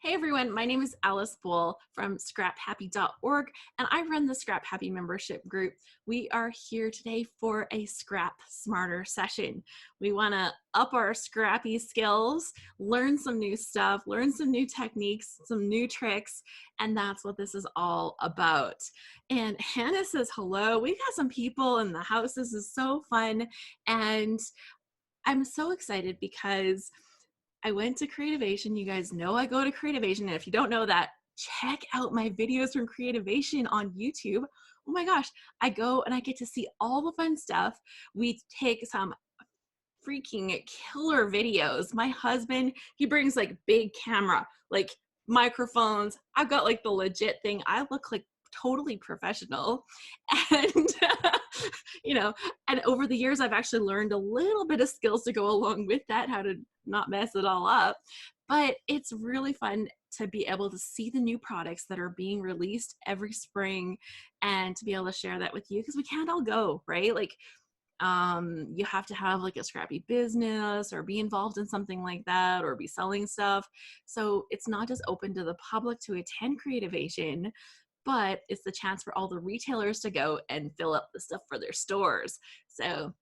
Hey everyone, my name is Alice Boll from ScrapHappy.org, and I run the ScrapHappy membership group. We are here today for a Scrap Smarter session. We want to up our scrappy skills, learn some new stuff, learn some new techniques, some new tricks, and that's what this is all about. And Hannah says hello. We've got some people in the house. This is so fun, and I'm so excited because I went to Creativation. You guys know I go to Creativation, and if you don't know that, check out my videos from Creativation on YouTube. Oh my gosh, I go and I get to see all the fun stuff. We take some freaking killer videos. My husband, he brings like big camera, like microphones. I've got like the legit thing. I look like totally professional. And and over the years I've actually learned a little bit of skills to go along with that, how to not mess it all up. But it's really fun to be able to see the new products that are being released every spring and to be able to share that with you, because we can't all go, right? Like you have to have like a scrappy business or be involved in something like that or be selling stuff. So it's not just open to the public to attend Creativation, but it's the chance for all the retailers to go and fill up the stuff for their stores. So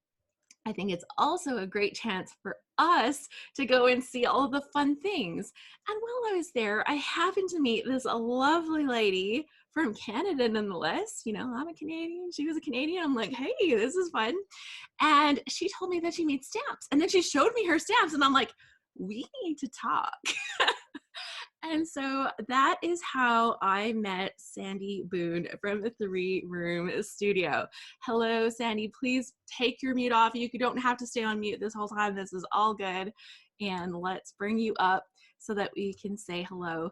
I think it's also a great chance for us to go and see all of the fun things. And while I was there, I happened to meet this lovely lady from Canada nonetheless. You know, I'm a Canadian, she was a Canadian. I'm like, hey, this is fun. And she told me that she made stamps. And then she showed me her stamps and I'm like, we need to talk. And so that is how I met Sandy Boone from the 3 Room Studio. Hello, Sandy. Please take your mute off. You don't have to stay on mute this whole time. This is all good. And let's bring you up so that we can say hello.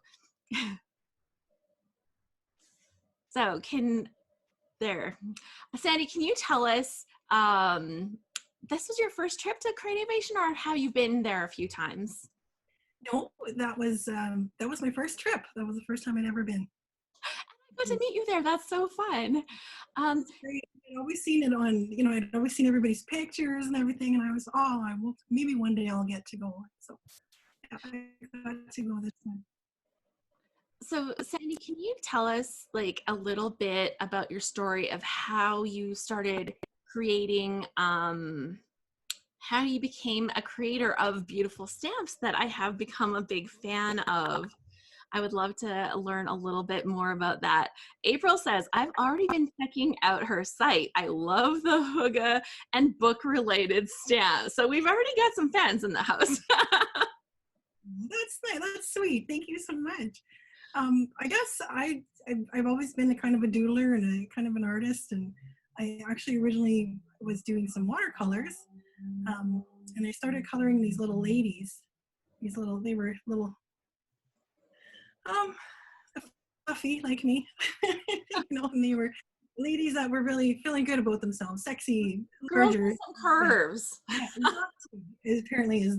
So Sandy, can you tell us, this was your first trip to Creativation, or have you been there a few times? No, that was my first trip. That was the first time I'd ever been. I got to meet you there. That's so fun. It's great. I'd always seen it on, I'd always seen everybody's pictures and everything, and I was, I will, maybe one day I'll get to go. So yeah, I got to go this time. So Sandy, can you tell us like a little bit about your story of how you started creating, how you became a creator of beautiful stamps that I have become a big fan of? I would love to learn a little bit more about that. April says, I've already been checking out her site. I love the hygge and book related stamps. So we've already got some fans in the house. That's nice. That's sweet. Thank you so much. I guess I've always been a kind of a doodler and a kind of an artist, and I actually originally was doing some watercolors. And I started coloring these little ladies. They were little, fluffy like me, and they were ladies that were really feeling good about themselves, sexy, Girls with some curves. Yeah, it apparently is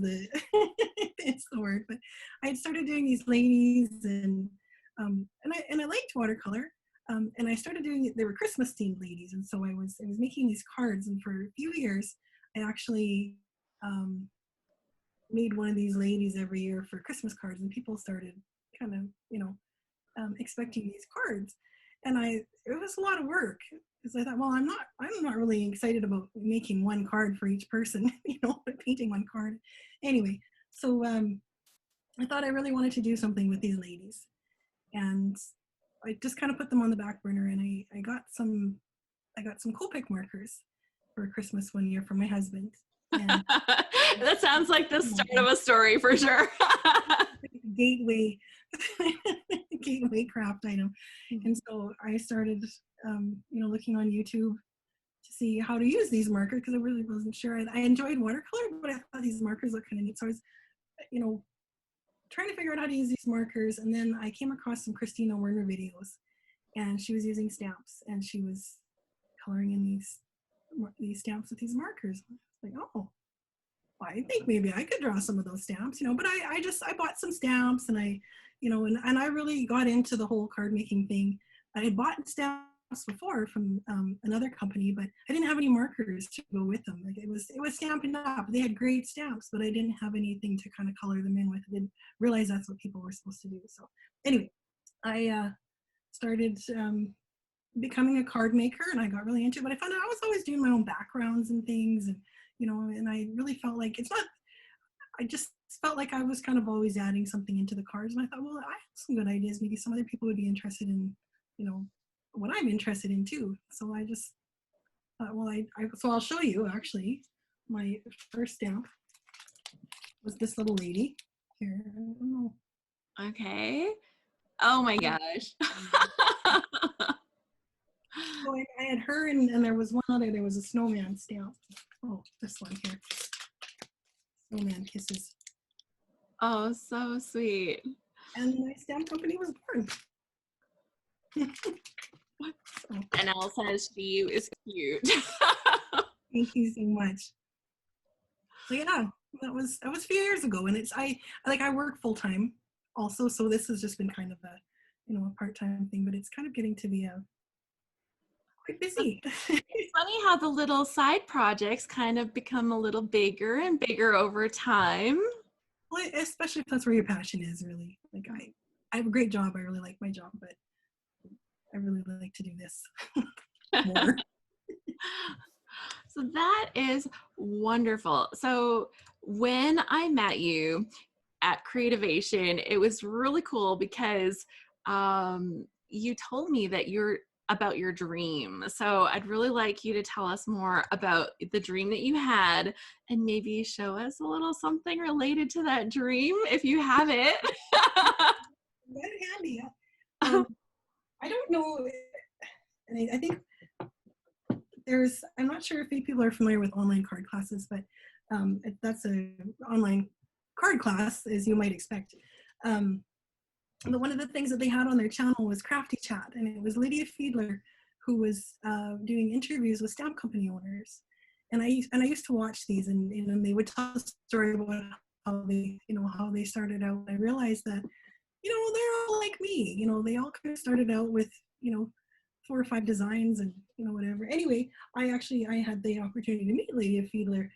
it's the word. But I had started doing these ladies, and I liked watercolor. And I started doing, they were Christmas themed ladies, and so I was making these cards, and for a few years I actually made one of these ladies every year for Christmas cards, and people started kind of expecting these cards, and it was a lot of work, because I thought, well, I'm not really excited about making one card for each person, painting one card anyway. So I thought I really wanted to do something with these ladies, and I just kind of put them on the back burner, and I got some Copic markers for Christmas one year from my husband. And that sounds like the start of a story for sure. gateway craft item. And so I started looking on YouTube to see how to use these markers, because I really wasn't sure. I enjoyed watercolor, but I thought these markers looked kind of neat. So I was trying to figure out how to use these markers, and then I came across some Christina Werner videos, and she was using stamps, and she was coloring in these stamps with these markers. Like, oh, well, I think maybe I could draw some of those stamps, but I bought some stamps, and I really got into the whole card making thing. I had bought stamps before from another company, but I didn't have any markers to go with them. Like it was Stampin' Up. They had great stamps, but I didn't have anything to kind of color them in with. I didn't realize that's what people were supposed to do. So anyway, I started becoming a card maker, and I got really into it. But I found out I was always doing my own backgrounds and things, and and I really felt like I just felt like I was kind of always adding something into the cards, and I thought, well, I have some good ideas. Maybe some other people would be interested in, what I'm interested in too. So I just thought, well, so I'll show you actually. My first stamp was this little lady here. I don't know. Okay. Oh my gosh. So I had her, and there was one other. There was a snowman stamp. Oh, this one here. Snowman kisses. Oh, so sweet. And my stamp company was born. And Alice says she is cute. Thank you so much. So yeah, that was a few years ago, and I work full time also, so this has just been kind of a part-time thing, but it's kind of getting to be quite busy. It's funny how the little side projects kind of become a little bigger and bigger over time. Well, especially if that's where your passion is, really. Like I have a great job. I really like my job, but I really like to do this more. So that is wonderful. So when I met you at Creativation, it was really cool because you told me that you're about your dream. So I'd really like you to tell us more about the dream that you had and maybe show us a little something related to that dream if you have it. Very handy. I don't know. I think I'm not sure if people are familiar with online card classes, but that's an online card class, as you might expect. But one of the things that they had on their channel was Crafty Chat, and it was Lydia Fiedler who was doing interviews with stamp company owners. And I used to watch these, and they would tell a story about how they started out. I realized that, they're all like me. They all kind of started out with, 4 or 5 designs and, whatever. Anyway, I had the opportunity to meet Lydia Fiedler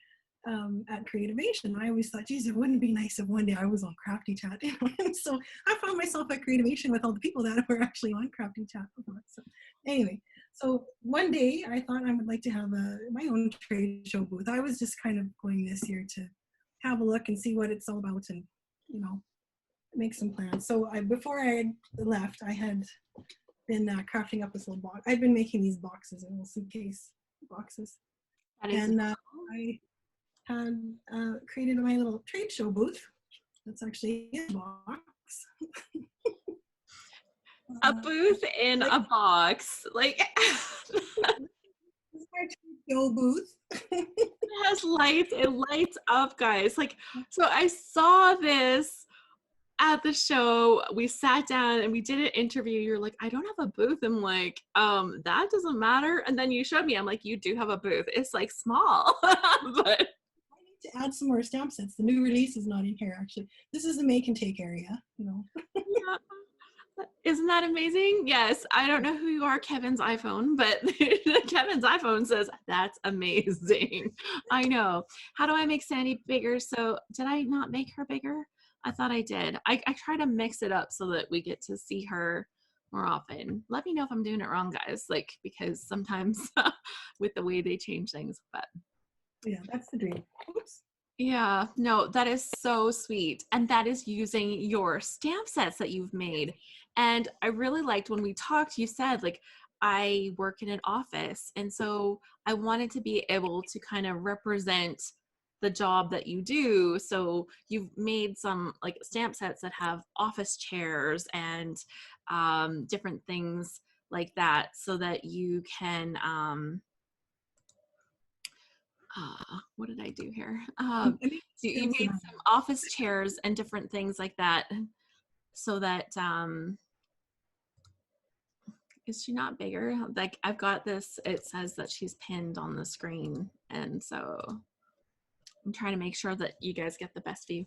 at Creativation. I always thought, geez, it wouldn't be nice if one day I was on Crafty Chat. And so I found myself at Creativation with all the people that were actually on Crafty Chat. So anyway, so one day I thought I would like to have my own trade show booth. I was just kind of going this year to have a look and see what it's all about and, make some plans. So before I had left, I had been crafting up this little box. I'd been making these boxes, little suitcase boxes. And I had created my little trade show booth. That's actually in a box. A booth in a box. Like this is my trade show booth. It has lights. It lights up, guys. Like, so I saw this at the show. We sat down and we did an interview. You're like, I don't have a booth. I'm like, that doesn't matter. And then you showed me. I'm like, you do have a booth. It's like small, but to add some more stamp sets. The new release is not in here, actually. This is the make and take area, Yeah. Isn't that amazing? Yes. I don't know who you are, Kevin's iPhone, but Kevin's iPhone says, that's amazing. I know. How do I make Sandy bigger? So did I not make her bigger? I thought I did. I try to mix it up so that we get to see her more often. Let me know if I'm doing it wrong, guys, because sometimes with the way they change things, but yeah, that's the dream. Oops. Yeah, no, that is so sweet. And that is using your stamp sets that you've made. And I really liked when we talked, you said, I work in an office. And so I wanted to be able to kind of represent the job that you do. So you've made some stamp sets that have office chairs and different things like that so that you can, what did I do here? So you made some office chairs and different things like that so that, is she not bigger? I've got this, it says that she's pinned on the screen. And so I'm trying to make sure that you guys get the best view.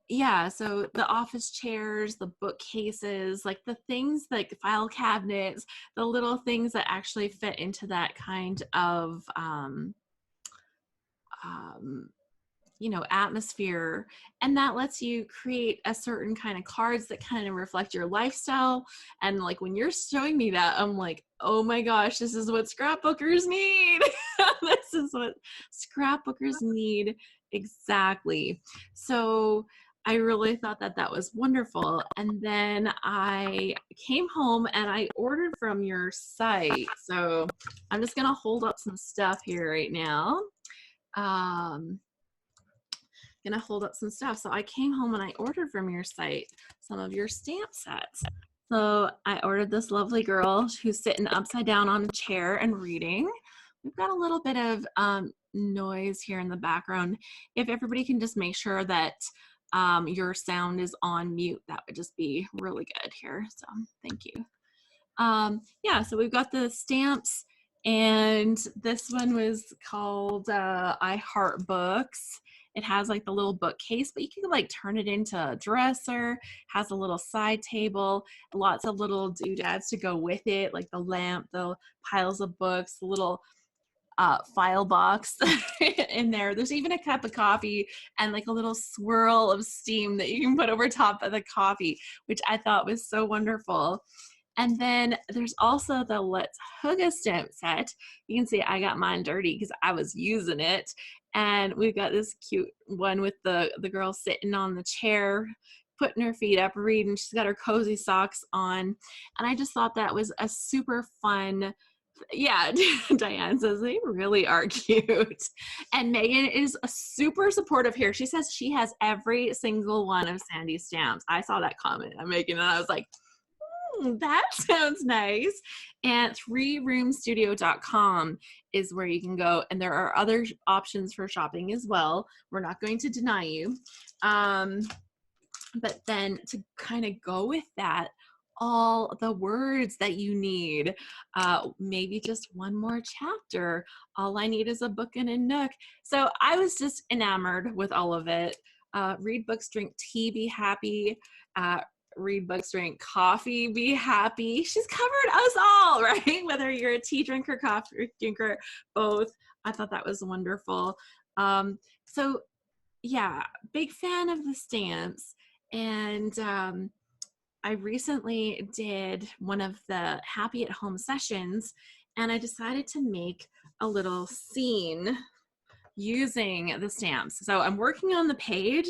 yeah, so the office chairs, the bookcases, like the things like the file cabinets, the little things that actually fit into that kind of um, you know, atmosphere, and that lets you create a certain kind of cards that kind of reflect your lifestyle. And like when you're showing me that, I'm like, oh my gosh, this is what scrapbookers need. This is what scrapbookers need exactly. So I really thought that that was wonderful. And then I came home and I ordered from your site. So I'm just gonna hold up some stuff here right now. um gonna hold up some stuff. So I came home and I ordered from your site some of your stamp sets. So I ordered this lovely girl who's sitting upside down on a chair and reading. We've got a little bit of noise here in the background. If everybody can just make sure that your sound is on mute, that would just be really good here. So thank you. Yeah, so we've got the stamps, and this one was called I Heart Books. It has like the little bookcase, but you can like turn it into a dresser, has a little side table, lots of little doodads to go with it, like the lamp, the piles of books, the little file box in there. There's even a cup of coffee and like a little swirl of steam that you can put over top of the coffee, which I thought was so wonderful. And then there's also the Let's Hug a Stamp set. You can see I got mine dirty because I was using it. And we've got this cute one with the girl sitting on the chair, putting her feet up, reading. She's got her cozy socks on. And I just thought that was a super fun, yeah, Diane says they really are cute. And Megan is super supportive here. She says she has every single one of Sandy's stamps. I saw that comment on Megan and I was like, that sounds nice. And 3roomstudio.com is where you can go, and there are other options for shopping as well. We're not going to deny you. But then to kind of go with that, all the words that you need, maybe just one more chapter. All I need is a book and a nook. So I was just enamored with all of it. Read books, drink tea, be happy. Read books, drink coffee, be happy. She's covered us all, right? Whether you're a tea drinker, coffee drinker, both. I thought that was wonderful. So yeah, big fan of the stamps. And I recently did one of the Happy at Home sessions, and I decided to make a little scene using the stamps. So I'm working on the page.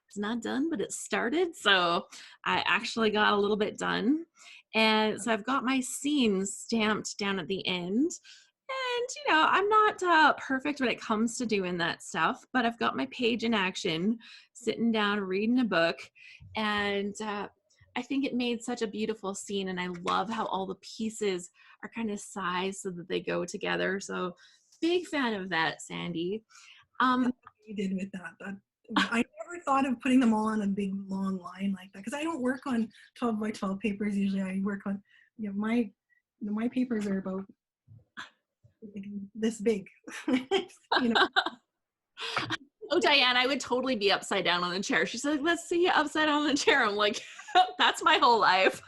It's not done, but it started. So I actually got a little bit done. And so I've got my scenes stamped down at the end. And, you know, I'm not perfect when it comes to doing that stuff, but I've got my page in action, sitting down, reading a book. And I think it made such a beautiful scene. And I love how all the pieces are kind of sized so that they go together. So big fan of that, Sandy. You did with that. I never thought of putting them all on a big long line like that because I don't work on 12 by 12 papers. Usually I work on, you know, my papers are about this big. You know. Oh, Diane, I would totally be upside down on the chair. She's like, let's see you upside down on the chair. I'm like, that's my whole life.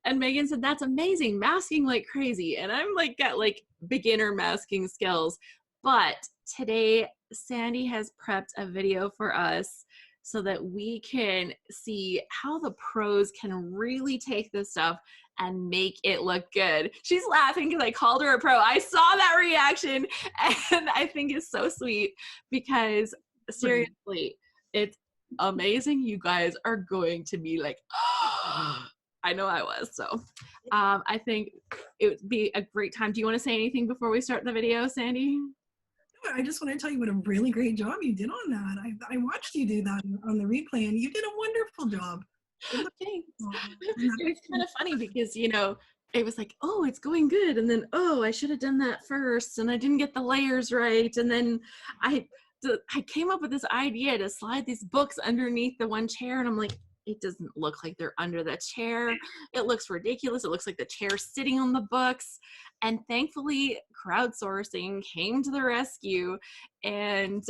And Megan said, that's amazing, masking like crazy. And I'm like, got like beginner masking skills. But today, Sandy has prepped a video for us so that we can see how the pros can really take this stuff and make it look good. She's laughing because I called her a pro. I saw that reaction, and I think it's so sweet because seriously, it's amazing. You guys are going to be like, oh, I know I was. So I think it would be a great time. Do you want to say anything before we start the video, Sandy? I just want to tell you what a really great job you did on that. I watched you do that on the replay, and you did a wonderful job. Thanks. It's kind of funny because, you know, it was like, oh, it's going good. And then, oh, I should have done that first. And I didn't get the layers right. And then I came up with this idea to slide these books underneath the one chair. And I'm like, It doesn't look like they're under the chair. It looks ridiculous. It looks like the chair's sitting on the books. And thankfully, crowdsourcing came to the rescue. And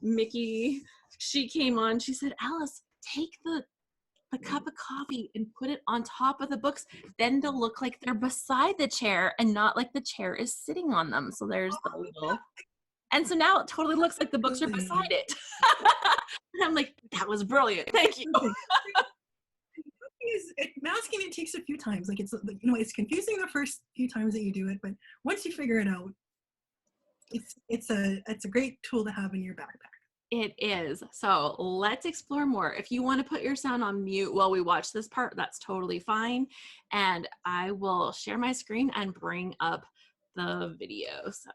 Mickey, she came on. She said, Alice, take the cup of coffee and put it on top of the books. Then they'll look like they're beside the chair and not like the chair is sitting on them. So there's the little. And so now it totally looks like the books are beside it. And I'm like, that was brilliant. Thank you. Masking it takes a few times. Like it's, you know, it's confusing the first few times that you do it, but once you figure it out, it's a great tool to have in your backpack. It is. So let's explore more. If you want to put your sound on mute while we watch this part, that's totally fine. And I will share my screen and bring up the video. So.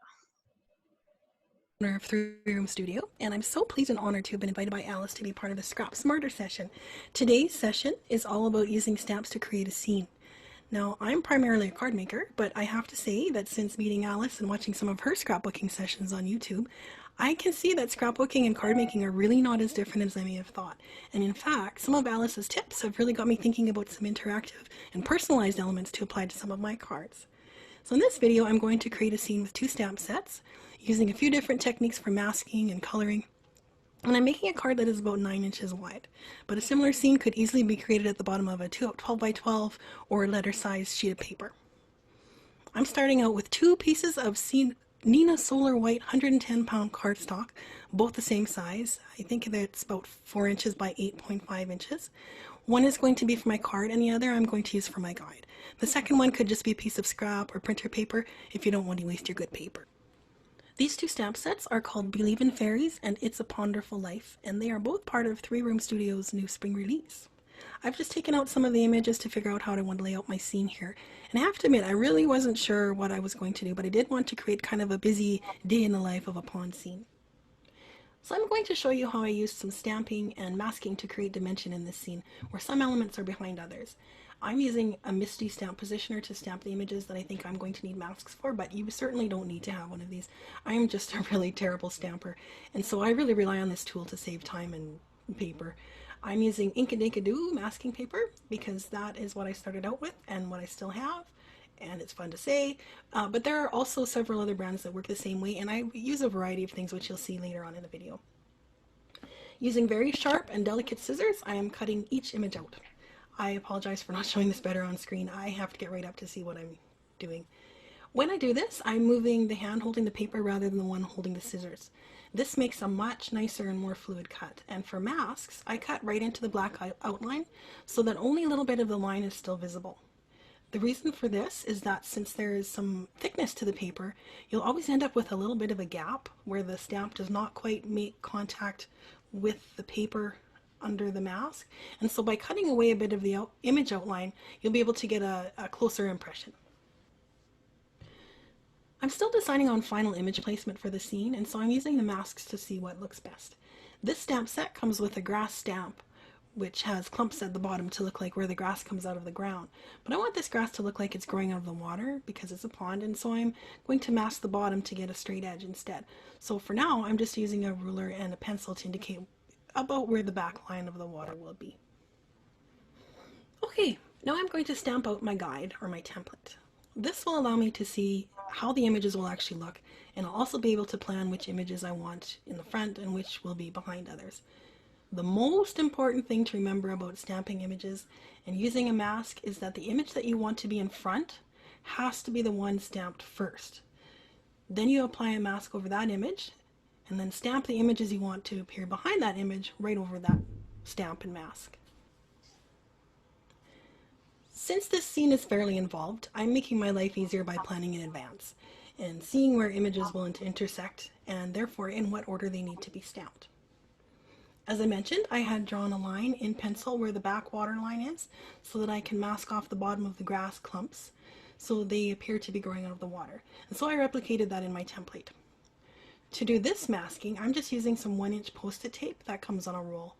Of 3-Room Studio, and I'm so pleased and honored to have been invited by Alice to be part of the ScrapSmarter session. Today's session is all about using stamps to create a scene. Now, I'm primarily a card maker, but I have to say that since meeting Alice and watching some of her scrapbooking sessions on YouTube, I can see that scrapbooking and card making are really not as different as I may have thought. And in fact, some of Alice's tips have really got me thinking about some interactive and personalized elements to apply to some of my cards. So in this video, I'm going to create a scene with 2 stamp sets, using a few different techniques for masking and coloring. And I'm making a card that is about 9 inches wide, but a similar scene could easily be created at the bottom of a 12 by 12 or letter-sized sheet of paper. I'm starting out with 2 pieces of Nina Solar White 110-pound cardstock, both the same size. I think that's about 4 inches by 8.5 inches. One is going to be for my card and the other I'm going to use for my guide. The second one could just be a piece of scrap or printer paper if you don't want to waste your good paper. These 2 stamp sets are called Believe in Fairies and It's a Ponderful Life, and they are both part of 3-Room Studio's new spring release. I've just taken out some of the images to figure out how I want to lay out my scene here. And I have to admit, I really wasn't sure what I was going to do, but I did want to create kind of a busy day in the life of a pond scene. So I'm going to show you how I used some stamping and masking to create dimension in this scene, where some elements are behind others. I'm using a MISTI stamp positioner to stamp the images that I think I'm going to need masks for, but you certainly don't need to have one of these. I am just a really terrible stamper, and so I really rely on this tool to save time and paper. I'm using Ink-a-Dink-a-Doo masking paper because that is what I started out with and what I still have, and it's fun to say, but there are also several other brands that work the same way, and I use a variety of things which you'll see later on in the video. Using very sharp and delicate scissors, I am cutting each image out. I apologize for not showing this better on screen. I have to get right up to see what I'm doing. When I do this, I'm moving the hand holding the paper rather than the one holding the scissors. This makes a much nicer and more fluid cut. And for masks, I cut right into the black outline so that only a little bit of the line is still visible. The reason for this is that since there is some thickness to the paper, you'll always end up with a little bit of a gap where the stamp does not quite make contact with the paper under the mask, and so by cutting away a bit of the image outline, you'll be able to get a closer impression. I'm still deciding on final image placement for the scene, and so I'm using the masks to see what looks best. This stamp set comes with a grass stamp, which has clumps at the bottom to look like where the grass comes out of the ground. But I want this grass to look like it's growing out of the water because it's a pond, and so I'm going to mask the bottom to get a straight edge instead. So for now, I'm just using a ruler and a pencil to indicate about where the back line of the water will be. Okay, now I'm going to stamp out my guide or my template. This will allow me to see how the images will actually look, and I'll also be able to plan which images I want in the front and which will be behind others. The most important thing to remember about stamping images and using a mask is that the image that you want to be in front has to be the one stamped first. Then you apply a mask over that image, and then stamp the images you want to appear behind that image right over that stamp and mask. Since this scene is fairly involved, I'm making my life easier by planning in advance and seeing where images will intersect and therefore in what order they need to be stamped. As I mentioned, I had drawn a line in pencil where the back water line is so that I can mask off the bottom of the grass clumps so they appear to be growing out of the water. And so I replicated that in my template. To do this masking, I'm just using some 1-inch post-it tape that comes on a roll.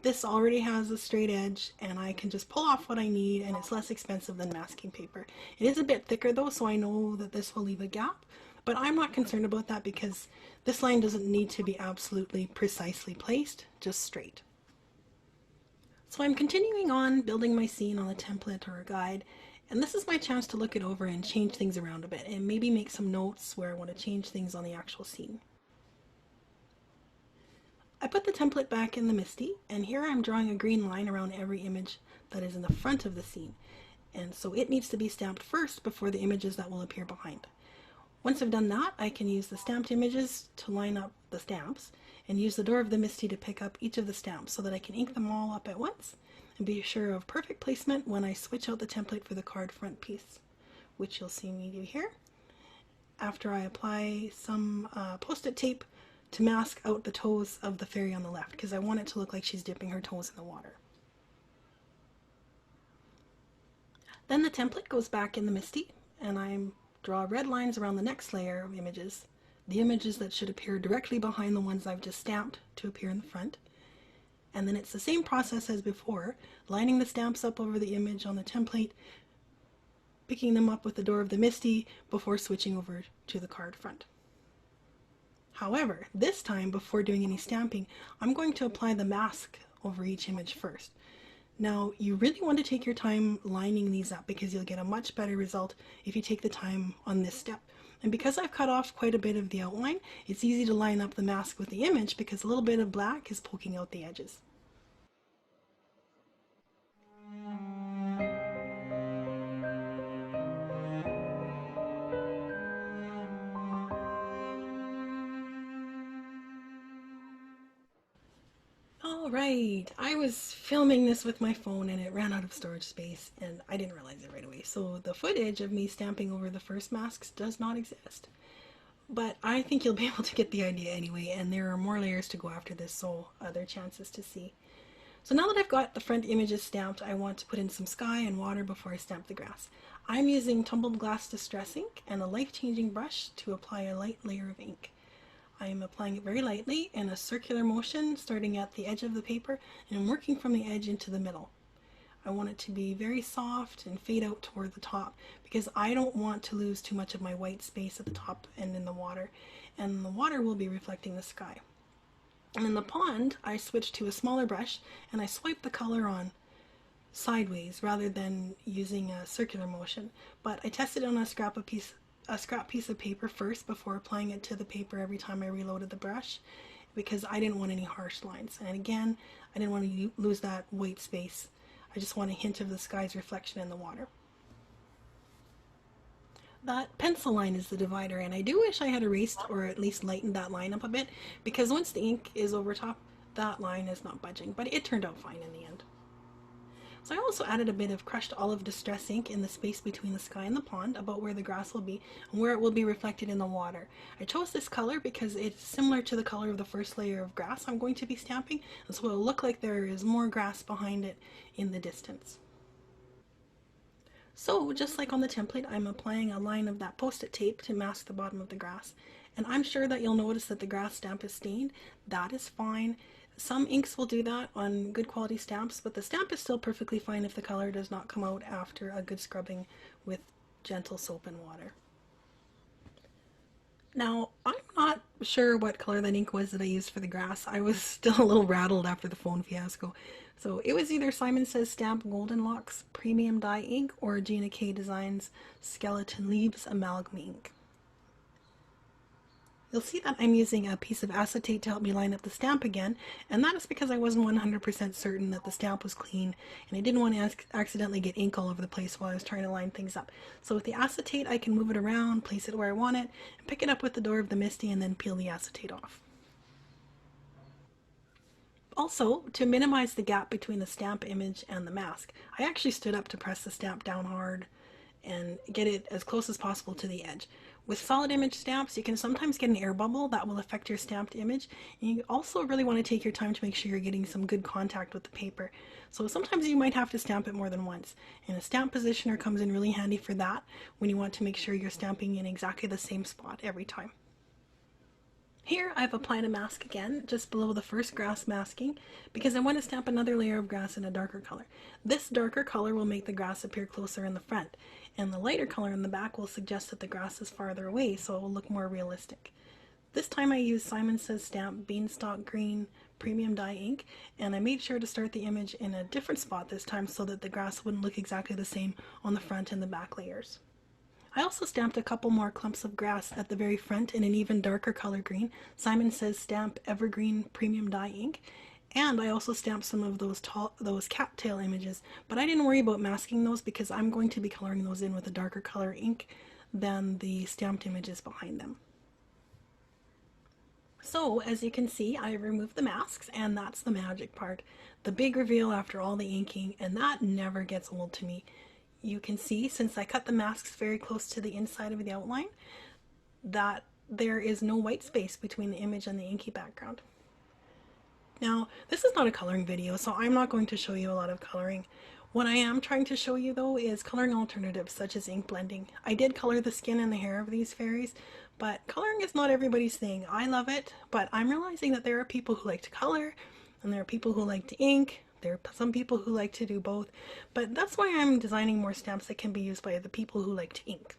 This already has a straight edge and I can just pull off what I need, and it's less expensive than masking paper. It is a bit thicker though, so I know that this will leave a gap, but I'm not concerned about that because this line doesn't need to be absolutely precisely placed, just straight. So I'm continuing on building my scene on a template or a guide, and this is my chance to look it over and change things around a bit and maybe make some notes where I want to change things on the actual scene. I put the template back in the Misty, and here I'm drawing a green line around every image that is in the front of the scene, and so it needs to be stamped first before the images that will appear behind. Once I've done that, I can use the stamped images to line up the stamps and use the door of the Misty to pick up each of the stamps so that I can ink them all up at once and be sure of perfect placement when I switch out the template for the card front piece, which you'll see me do here after I apply some post-it tape to mask out the toes of the fairy on the left, because I want it to look like she's dipping her toes in the water. Then the template goes back in the Misty, and I draw red lines around the next layer of images, the images that should appear directly behind the ones I've just stamped to appear in the front. And then it's the same process as before, lining the stamps up over the image on the template, picking them up with the door of the Misty before switching over to the card front. However, this time, before doing any stamping, I'm going to apply the mask over each image first. Now, you really want to take your time lining these up because you'll get a much better result if you take the time on this step. And because I've cut off quite a bit of the outline, it's easy to line up the mask with the image because a little bit of black is poking out the edges. Alright, I was filming this with my phone and it ran out of storage space and I didn't realize it right away. So the footage of me stamping over the first masks does not exist. But I think you'll be able to get the idea anyway, and there are more layers to go after this, so other chances to see. So now that I've got the front images stamped, I want to put in some sky and water before I stamp the grass. I'm using tumbled glass distress ink and a life-changing brush to apply a light layer of ink. I'm applying it very lightly in a circular motion, starting at the edge of the paper and working from the edge into the middle. I want it to be very soft and fade out toward the top because I don't want to lose too much of my white space at the top and in the water, and the water will be reflecting the sky. And in the pond, I switched to a smaller brush and I swiped the color on sideways rather than using a circular motion, but I tested on a scrap piece of paper first before applying it to the paper every time I reloaded the brush because I didn't want any harsh lines. And again, I didn't want to lose that white space. I just want a hint of the sky's reflection in the water. That pencil line is the divider, and I do wish I had erased or at least lightened that line up a bit, because once the ink is over top, that line is not budging, but it turned out fine in the end. So I also added a bit of crushed olive distress ink in the space between the sky and the pond, about where the grass will be and where it will be reflected in the water. I chose this color because it's similar to the color of the first layer of grass I'm going to be stamping, and so it'll look like there is more grass behind it in the distance. So just like on the template, I'm applying a line of that post-it tape to mask the bottom of the grass. And I'm sure that you'll notice that the grass stamp is stained. That is fine. Some inks will do that on good quality stamps, but the stamp is still perfectly fine if the color does not come out after a good scrubbing with gentle soap and water. Now, I'm not sure what color that ink was that I used for the grass. I was still a little rattled after the phone fiasco. So it was either Simon Says Stamp Golden Locks Premium Dye Ink or Gina K Designs Skeleton Leaves Amalgam Ink. You'll see that I'm using a piece of acetate to help me line up the stamp again, and that is because I wasn't 100% certain that the stamp was clean, and I didn't want to accidentally get ink all over the place while I was trying to line things up. So with the acetate, I can move it around, place it where I want it, and pick it up with the door of the Misty and then peel the acetate off. Also, to minimize the gap between the stamp image and the mask, I actually stood up to press the stamp down hard and get it as close as possible to the edge. With solid image stamps, you can sometimes get an air bubble that will affect your stamped image. And you also really want to take your time to make sure you're getting some good contact with the paper. So sometimes you might have to stamp it more than once. And a stamp positioner comes in really handy for that when you want to make sure you're stamping in exactly the same spot every time. Here I've applied a mask again, just below the first grass masking, because I want to stamp another layer of grass in a darker color. This darker color will make the grass appear closer in the front, and the lighter color in the back will suggest that the grass is farther away, so it will look more realistic. This time I used Simon Says Stamp Beanstalk Green Premium Dye ink, and I made sure to start the image in a different spot this time so that the grass wouldn't look exactly the same on the front and the back layers. I also stamped a couple more clumps of grass at the very front in an even darker color green, Simon Says Stamp Evergreen Premium Dye ink, and I also stamped some of those cattail images, but I didn't worry about masking those because I'm going to be coloring those in with a darker color ink than the stamped images behind them. So as you can see, I removed the masks, and that's the magic part. The big reveal after all the inking, and that never gets old to me. You can see, since I cut the masks very close to the inside of the outline, that there is no white space between the image and the inky background. Now, this is not a coloring video, so I'm not going to show you a lot of coloring. What I am trying to show you though is coloring alternatives such as ink blending. I did color the skin and the hair of these fairies, but coloring is not everybody's thing. I love it, but I'm realizing that there are people who like to color and there are people who like to ink. There are some people who like to do both, but that's why I'm designing more stamps that can be used by the people who like to ink.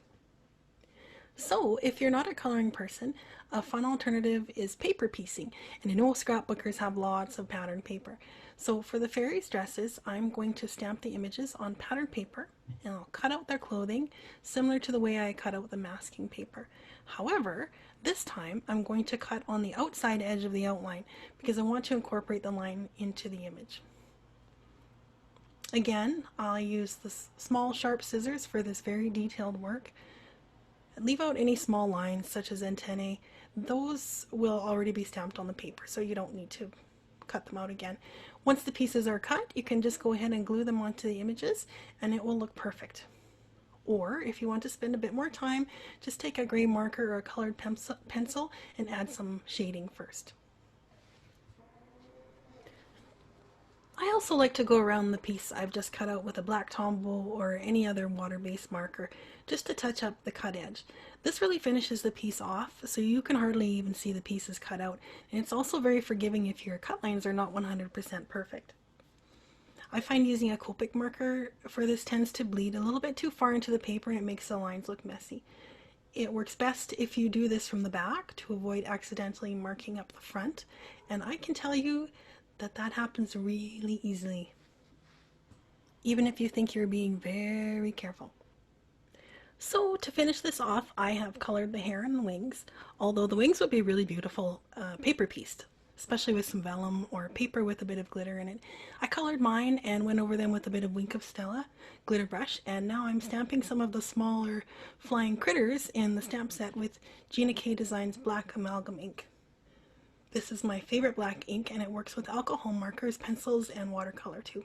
So if you're not a coloring person, a fun alternative is paper piecing, and I know scrapbookers have lots of pattern paper. So for the fairies' dresses, I'm going to stamp the images on pattern paper, and I'll cut out their clothing similar to the way I cut out the masking paper. However, this time I'm going to cut on the outside edge of the outline because I want to incorporate the line into the image. Again, I'll use the small sharp scissors for this very detailed work. Leave out any small lines such as antennae. Those will already be stamped on the paper, so you don't need to cut them out again. Once the pieces are cut, you can just go ahead and glue them onto the images and it will look perfect. Or if you want to spend a bit more time, just take a gray marker or a colored pencil and add some shading first. I also like to go around the piece I've just cut out with a black Tombow or any other water-based marker just to touch up the cut edge. This really finishes the piece off so you can hardly even see the pieces cut out, and it's also very forgiving if your cut lines are not 100% perfect. I find using a Copic marker for this tends to bleed a little bit too far into the paper and it makes the lines look messy. It works best if you do this from the back to avoid accidentally marking up the front, and I can tell you that happens really easily, even if you think you're being very careful. So to finish this off, I have colored the hair and the wings, although the wings would be really beautiful paper pieced, especially with some vellum or paper with a bit of glitter in it. I colored mine and went over them with a bit of Wink of Stella glitter brush, and now I'm stamping some of the smaller flying critters in the stamp set with Gina K Designs Black Amalgam ink. This is my favorite black ink, and it works with alcohol markers, pencils, and watercolor too.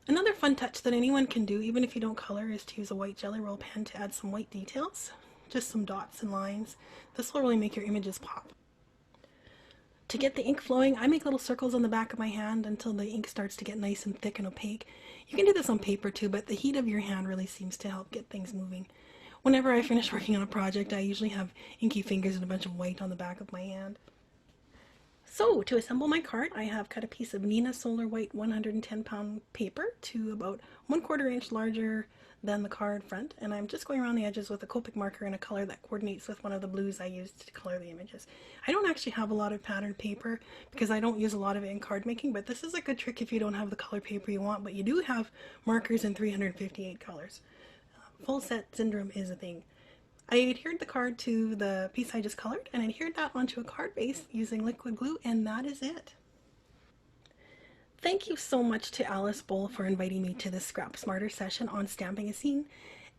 Another fun touch that anyone can do, even if you don't color, is to use a white Jelly Roll pen to add some white details, just some dots and lines. This will really make your images pop. To get the ink flowing, I make little circles on the back of my hand until the ink starts to get nice and thick and opaque. You can do this on paper too, but the heat of your hand really seems to help get things moving. Whenever I finish working on a project, I usually have inky fingers and a bunch of white on the back of my hand. So to assemble my card, I have cut a piece of Neenah Solar White 110-pound paper to about 1/4 inch larger than the card front, and I'm just going around the edges with a Copic marker in a color that coordinates with one of the blues I used to color the images. I don't actually have a lot of patterned paper because I don't use a lot of it in card making, but this is a good trick if you don't have the color paper you want, but you do have markers in 358 colors. Full set syndrome is a thing. I adhered the card to the piece I just colored and adhered that onto a card base using liquid glue, and that is it. Thank you so much to Alice Boll for inviting me to this ScrapSmarter session on stamping a scene,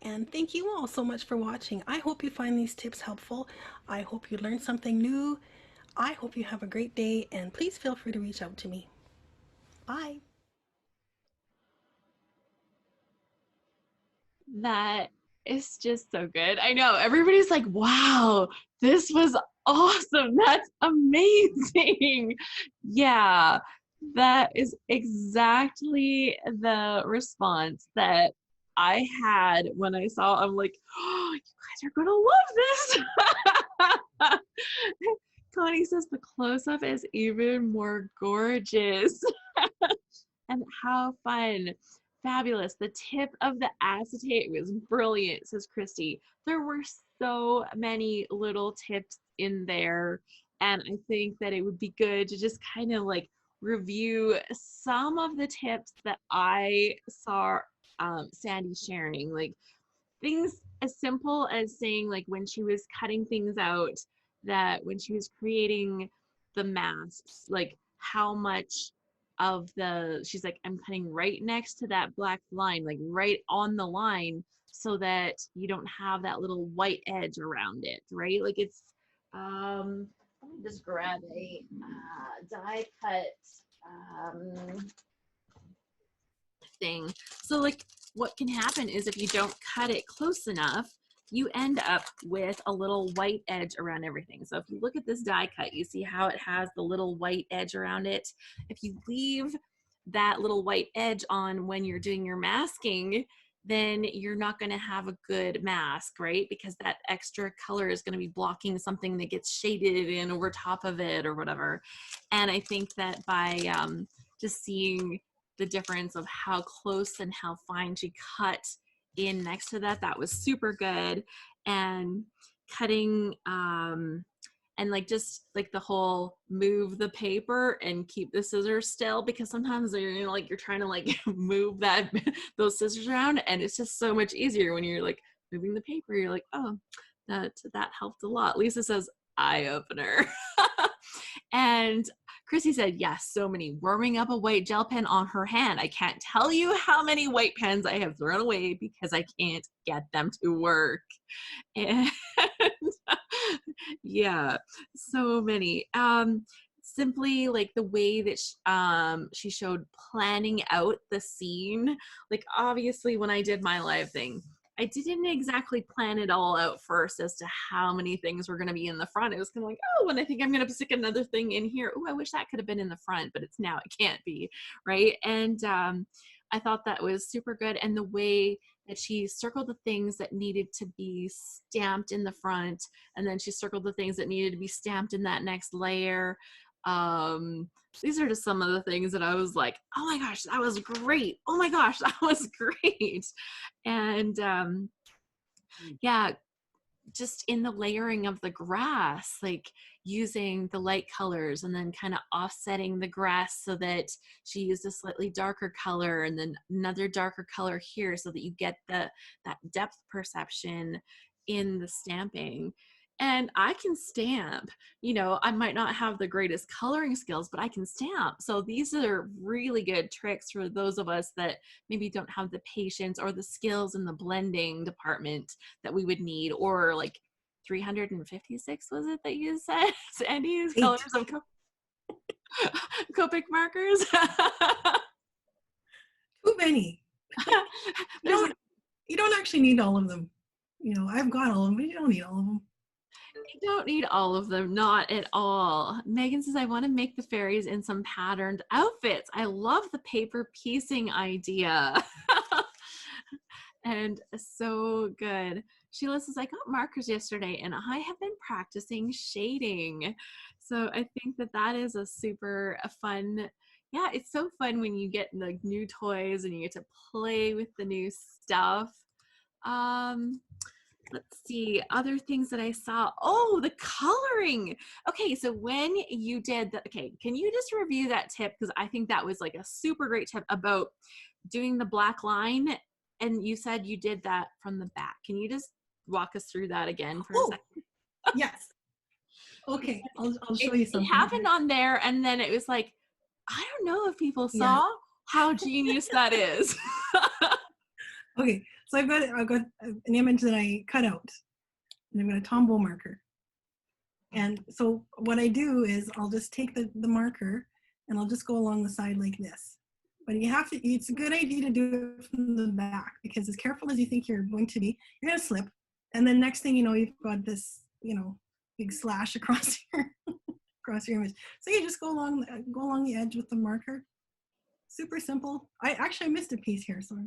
and thank you all so much for watching. I hope you find these tips helpful. I hope you learned something new. I hope you have a great day, and please feel free to reach out to me. Bye! That is just so good. I know everybody's like, wow, this was awesome. That's amazing. Yeah, that is exactly the response that I had when I saw. I'm like, oh, you guys are gonna love this. Connie says the close-up is even more gorgeous. And how fun. Fabulous. The tip of the acetate was brilliant, says Christy. There were so many little tips in there. And I think that it would be good to just kind of like review some of the tips that I saw Sandy sharing. Like things as simple as saying, like, when she was cutting things out, that when she was creating the masks, like how much of the, she's like, I'm cutting right next to that black line, like right on the line, so that you don't have that little white edge around it, right? Like it's, let me just grab a die cut thing. So like what can happen is if you don't cut it close enough, you end up with a little white edge around everything. So if you look at this die cut, you see how it has the little white edge around it. If you leave that little white edge on when you're doing your masking, then you're not going to have a good mask, right? Because that extra color is going to be blocking something that gets shaded in over top of it or whatever. And I think that by just seeing the difference of how close and how fine she cut in next to that, that was super good. And cutting and like just like the whole move the paper and keep the scissors still, because sometimes you're like you're trying to like move that those scissors around, and it's just so much easier when you're like moving the paper. You're like, oh, that helped a lot. Lisa says eye opener. And Chrissy said, yes, so many. Warming up a white gel pen on her hand. I can't tell you how many white pens I have thrown away because I can't get them to work. And yeah, so many. Simply like the way that she showed planning out the scene. Like obviously when I did my live thing, I didn't exactly plan it all out first as to how many things were going to be in the front. It was kind of like, oh, and I think I'm going to stick another thing in here. Oh, I wish that could have been in the front, but it's now, it can't be, right? And I thought that was super good. And the way that she circled the things that needed to be stamped in the front, and then she circled the things that needed to be stamped in that next layer. These are just some of the things that I was like, oh my gosh, that was great. Oh my gosh, that was great. And yeah, just in the layering of the grass, like using the light colors and then kind of offsetting the grass so that she used a slightly darker color and then another darker color here so that you get that depth perception in the stamping. And I can stamp, you know, I might not have the greatest coloring skills, but I can stamp. So these are really good tricks for those of us that maybe don't have the patience or the skills in the blending department that we would need, or like 356 was it that you said? Sandy, colors of Copic markers. Too many. You don't actually need all of them. You know, I've got all of them, but you don't need all of them. You don't need all of them, not at all. Megan says, I want to make the fairies in some patterned outfits. I love the paper piecing idea. And so good. Sheila says, I got markers yesterday and I have been practicing shading. So I think that that is a super fun, yeah, it's so fun when you get like new toys and you get to play with the new stuff. Let's see, other things that I saw. Oh, the coloring. Okay, so when you did the, okay, can you just review that tip? Because I think that was like a super great tip about doing the black line. And you said you did that from the back. Can you just walk us through that again for a second? Yes. Okay, I'll show you something. It happened on there, and then it was like, I don't know if people saw how genius that is. Okay, so I've got an image that I cut out, and I've got a Tombow marker. And so what I do is I'll just take the marker and I'll just go along the side like this. But you have to, it's a good idea to do it from the back, because as careful as you think you're going to be, you're going to slip. And then next thing you know, you've got this, you know, big slash across across your image. So you just go along the edge with the marker. Super simple. I missed a piece here, so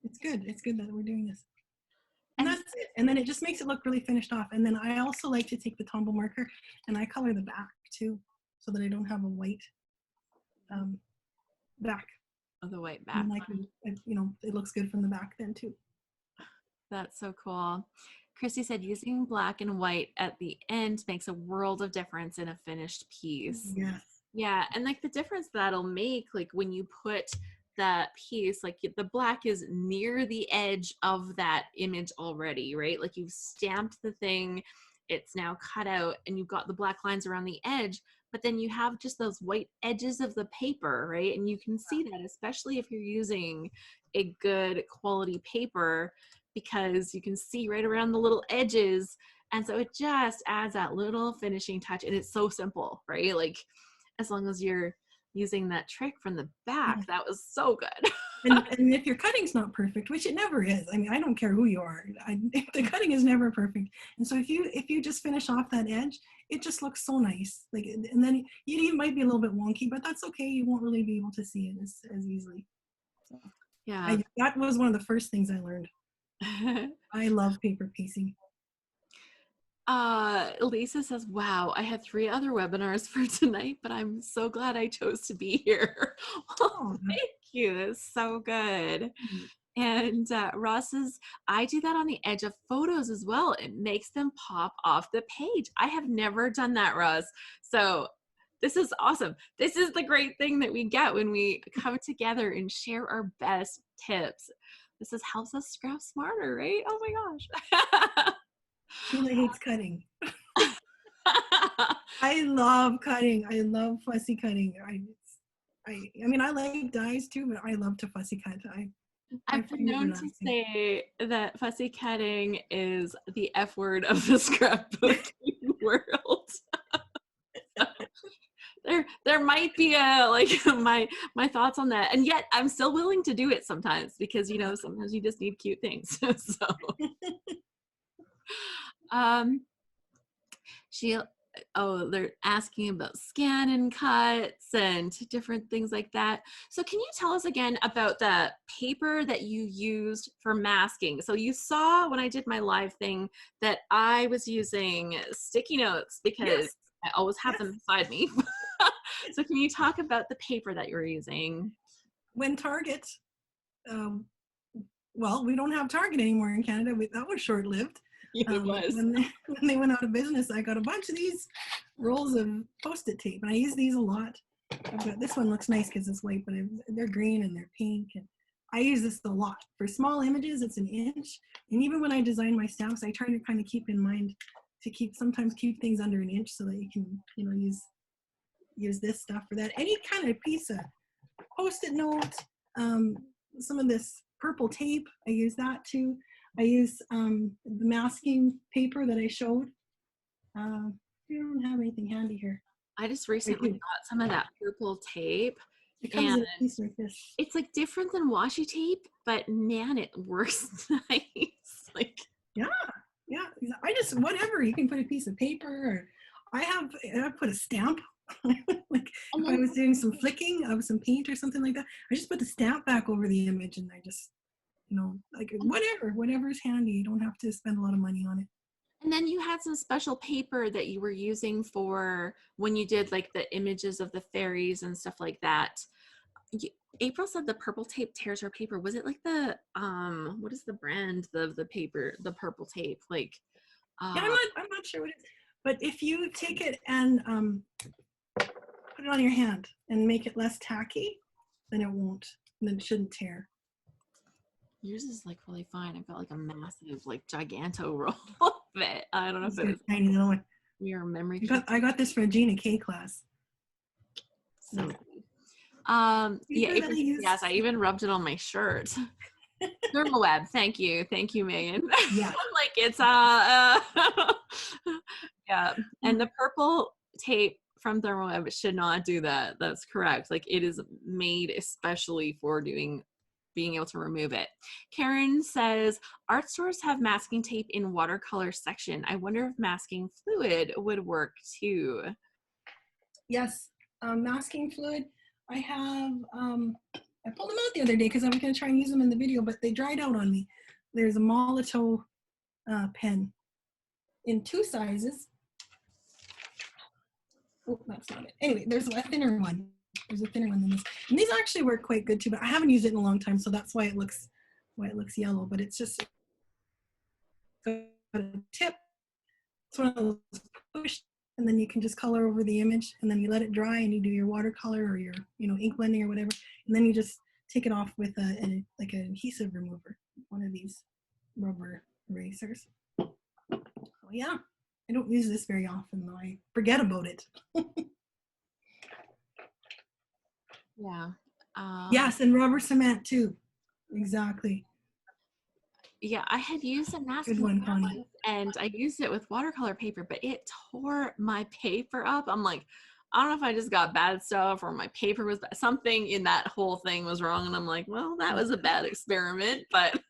it's good. It's good that we're doing this. And that's it. And then it just makes it look really finished off. And then I also like to take the Tombow marker and I color the back too, so that I don't have a white back. Oh, the white back. And like, you know, it looks good from the back then too. That's so cool. Christy said using black and white at the end makes a world of difference in a finished piece. Yes. Yeah, and like the difference that'll make, like when you put that piece, like the black is near the edge of that image already, right? Like you've stamped the thing, it's now cut out, and you've got the black lines around the edge, but then you have just those white edges of the paper, right? And you can see that, especially if you're using a good quality paper, because you can see right around the little edges. And so it just adds that little finishing touch, and it's so simple, right? Like as long as you're using that trick from the back, that was so good. And if your cutting's not perfect, which it never is, I mean, I don't care who you are, the cutting is never perfect. And so if you just finish off that edge, it just looks so nice. Like, and then it might be a little bit wonky, but that's okay. You won't really be able to see it as easily. So Yeah. that was one of the first things I learned. I love paper piecing. Lisa says, wow, I had 3 other webinars for tonight, but I'm so glad I chose to be here. Well, thank you. That's so good. And Ross says, I do that on the edge of photos as well. It makes them pop off the page. I have never done that, Ross. So this is awesome. This is the great thing that we get when we come together and share our best tips. This helps us scrap smarter, right? Oh my gosh. Sheila hates cutting. I love cutting. I love fussy cutting. I mean, I like dies too, but I love to fussy cut. I've been known to say that fussy cutting is the F word of the scrapbooking world. There might be a like my thoughts on that, and yet I'm still willing to do it sometimes because sometimes you just need cute things. So they're asking about scan and cuts and different things like that. So can you tell us again about the paper that you used for masking? So you saw when I did my live thing that I was using sticky notes because I always have them beside me. So can you talk about the paper that you were using? When Target, well, we don't have Target anymore in Canada. That was short-lived. Yeah, it was. When they went out of business, I got a bunch of these rolls of Post-it tape, and I use these a lot. This one looks nice because it's white, but they're green and they're pink. And I use this a lot. For small images, it's 1 inch. And even when I design my stamps, I try to kind of keep in mind to sometimes keep things under 1 inch so that you can, use this stuff for that. Any kind of piece of Post-it note, some of this purple tape, I use that too. I use the masking paper that I showed. We don't have anything handy here. I just recently got some of that purple tape. It comes in a piece like this. It's like different than washi tape, but man, it works nice. Like yeah. I just whatever you can put a piece of paper, or I put a stamp. Like if I was doing some flicking of some paint or something like that, I just put the stamp back over the image, and I just like whatever's handy. You don't have to spend a lot of money on it. And then you had some special paper that you were using for when you did like the images of the fairies and stuff like that. April said the purple tape tears her paper. Was it like the what is the brand of the paper, the purple tape? Like yeah, I'm not sure what it is. But if you take it and put it on your hand and make it less tacky, then it won't. Then it shouldn't tear. Yours is like really fine. I've got like a massive, like giganto roll of it. I don't know if it was tiny little one. Your memory. I got this for a Gina K class. So yes, I even rubbed it on my shirt. Thermal web. Thank you, Megan. Yeah. Like it's yeah. And the purple tape from thermal web should not do that. That's correct. Like it is made especially for being able to remove it. Karen says, art stores have masking tape in watercolor section. I wonder if masking fluid would work too. Yes, masking fluid. I have, I pulled them out the other day because I was going to try and use them in the video, but they dried out on me. There's a Molotow pen in 2 sizes. Oh, that's not it. Anyway, there's a thinner one. There's a thinner one than this. And these actually work quite good too, but I haven't used it in a long time, so that's why it looks yellow, but it's just a tip. It's one of those push, and then you can just color over the image, and then you let it dry, and you do your watercolor or your ink blending or whatever, and then you just take it off with like an adhesive remover, one of these rubber erasers. Oh yeah, I don't use this very often though. I forget about it. Yeah. Yes, and rubber cement too. Exactly. Yeah, I had used a Good masking one, tape Connie. once, and I used it with watercolor paper, but it tore my paper up. I'm like, I don't know if I just got bad stuff or my paper was bad. Something in that whole thing was wrong. And I'm like, well, that was a bad experiment, but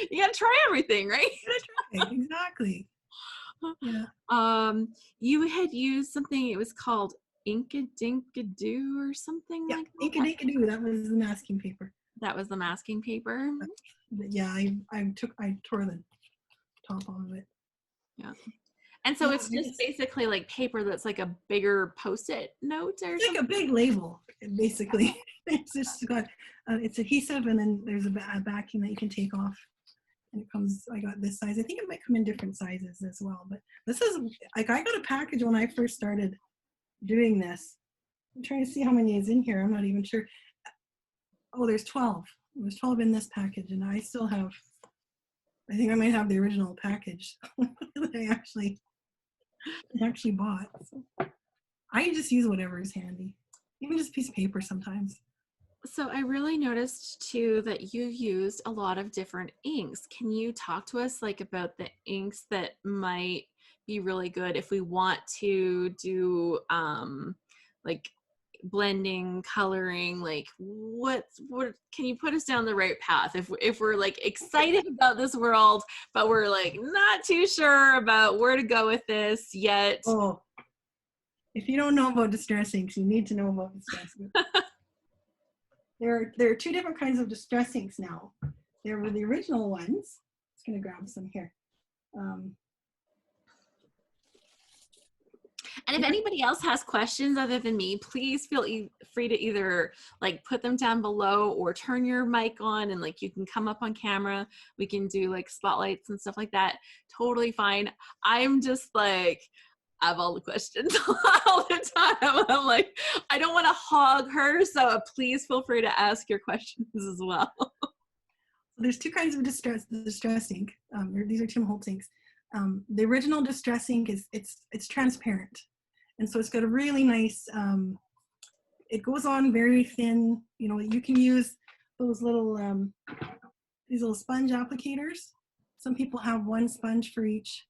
you got to try everything, right? Exactly. Yeah. You had used something, it was called Inkadinkadoo or something Yeah, like that. Inkadinkadoo, that was the masking paper. That was the masking paper. But yeah, I tore the top off of it. Yeah. And so it's just basically like paper that's like a bigger Post-it note or it's something? like a big label, basically. It's just got, it's adhesive, and then there's a backing that you can take off. And it comes, I got this size. I think it might come in different sizes as well. But this is, like, I got a package when I first started doing this. I'm trying to see how many is in here. I'm not even sure. Oh, there's 12. There's 12 in this package, and I still have, I think I might have the original package that I actually bought. So I just use whatever is handy, even just a piece of paper sometimes. So I really noticed too that you used a lot of different inks. Can you talk to us like about the inks that might be really good if we want to do like blending, coloring, like what can you put us down the right path if we're like excited about this world, but we're like not too sure about where to go with this yet? Oh, if you don't know about distress inks, you need to know about distress inks. There are two different kinds of distress inks now. There were the original ones. I'm just going to grab some here. And if anybody else has questions other than me, please feel free to either like put them down below or turn your mic on and like you can come up on camera. We can do like spotlights and stuff like that. Totally fine. I'm just like, I have all the questions all the time. I'm like, I don't want to hog her, so please feel free to ask your questions as well. There's two kinds of distress ink. These are Tim Holtz inks. The original distress ink is it's transparent, and so it's got a really nice. It goes on very thin. You can use those little these little sponge applicators. Some people have one sponge for each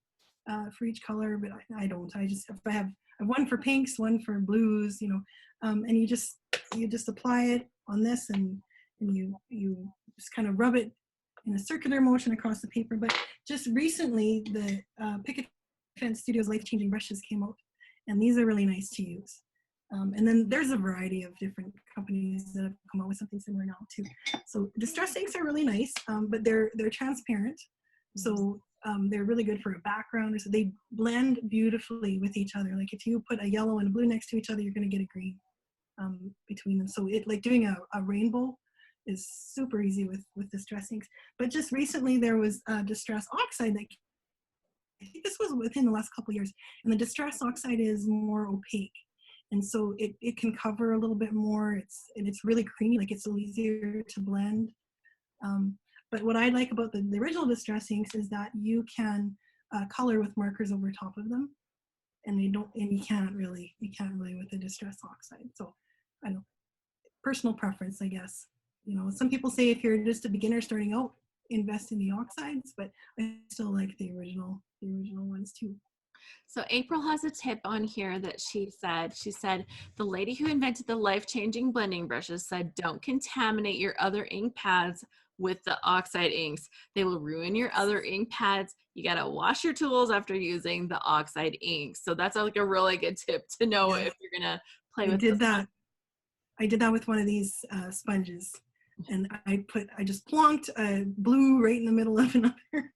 color, but I don't. If I have one for pinks, one for blues, and you just apply it on this, and you just kind of rub it in a circular motion across the paper. But just recently, the Picket Fence Studios Life Changing Brushes came out, and these are really nice to use. And then there's a variety of different companies that have come out with something similar now too. So distress inks are really nice, but they're transparent, so they're really good for a background. So they blend beautifully with each other. Like if you put a yellow and a blue next to each other, you're going to get a green between them. So it like doing a rainbow is super easy with distress inks. But just recently there was distress oxide that I think this was within the last couple of years, and the distress oxide is more opaque. And so it can cover a little bit more. It's really creamy, like it's a little easier to blend. But what I like about the original distress inks is that you can color with markers over top of them, and you can't really with the distress oxide. So I don't know, personal preference, I guess. Some people say if you're just a beginner starting out, invest in the oxides, but I still like the original ones too. So April has a tip on here that she said, the lady who invented the life-changing blending brushes said, don't contaminate your other ink pads with the oxide inks. They will ruin your other ink pads. You got to wash your tools after using the oxide inks. So that's like a really good tip to know if you're going to play with this. I did that with one of these sponges. And I just plonked blue right in the middle of another,